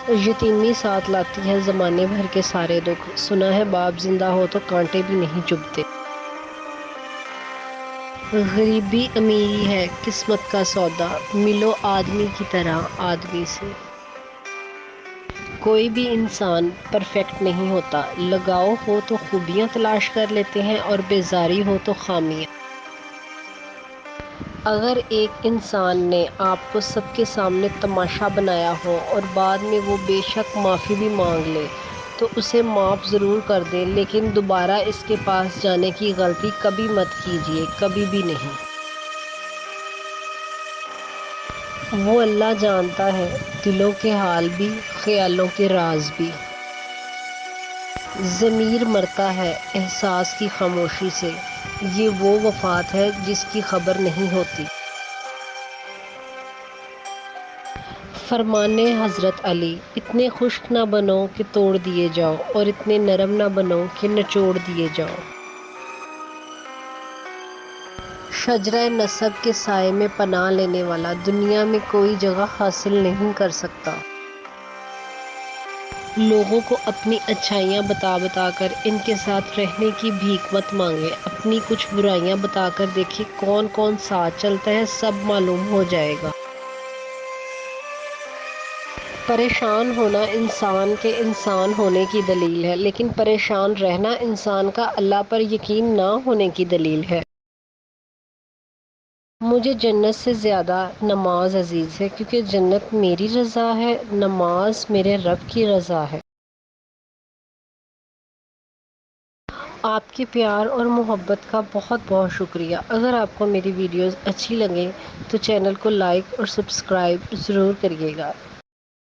یتیمی ساتھ لاتی ہے زمانے بھر کے سارے دکھ، سنا ہے باپ زندہ ہو تو کانٹے بھی نہیں چبھتے۔ غریبی امیری ہے قسمت کا سودا، ملو آدمی کی طرح آدمی سے۔ کوئی بھی انسان پرفیکٹ نہیں ہوتا، لگاؤ ہو تو خوبیاں تلاش کر لیتے ہیں اور بیزاری ہو تو خامیاں۔ اگر ایک انسان نے آپ کو سب کے سامنے تماشا بنایا ہو اور بعد میں وہ بے شک معافی بھی مانگ لے تو اسے معاف ضرور کر دیں، لیکن دوبارہ اس کے پاس جانے کی غلطی کبھی مت کیجیے، کبھی بھی نہیں۔ وہ اللہ جانتا ہے دلوں کے حال بھی، خیالوں کے راز بھی۔ ضمیر مرتا ہے احساس کی خاموشی سے، یہ وہ وفات ہے جس کی خبر نہیں ہوتی۔ فرمان حضرت علی، اتنے خشک نہ بنو کہ توڑ دیے جاؤ اور اتنے نرم نہ بنو کہ نچوڑ دیے جاؤ۔ شجرہ نسب کے سائے میں پناہ لینے والا دنیا میں کوئی جگہ حاصل نہیں کر سکتا۔ لوگوں کو اپنی اچھائیاں بتا بتا کر ان کے ساتھ رہنے کی بھیک مت مانگے، اپنی کچھ برائیاں بتا کر دیکھیں کون کون ساتھ چلتا ہے، سب معلوم ہو جائے گا۔ پریشان ہونا انسان کے انسان ہونے کی دلیل ہے، لیکن پریشان رہنا انسان کا اللہ پر یقین نہ ہونے کی دلیل ہے۔ مجھے جنت سے زیادہ نماز عزیز ہے، کیونکہ جنت میری رضا ہے، نماز میرے رب کی رضا ہے۔ آپ کے پیار اور محبت کا بہت بہت شکریہ۔ اگر آپ کو میری ویڈیوز اچھی لگیں تو چینل کو لائک اور سبسکرائب ضرور کریے گا۔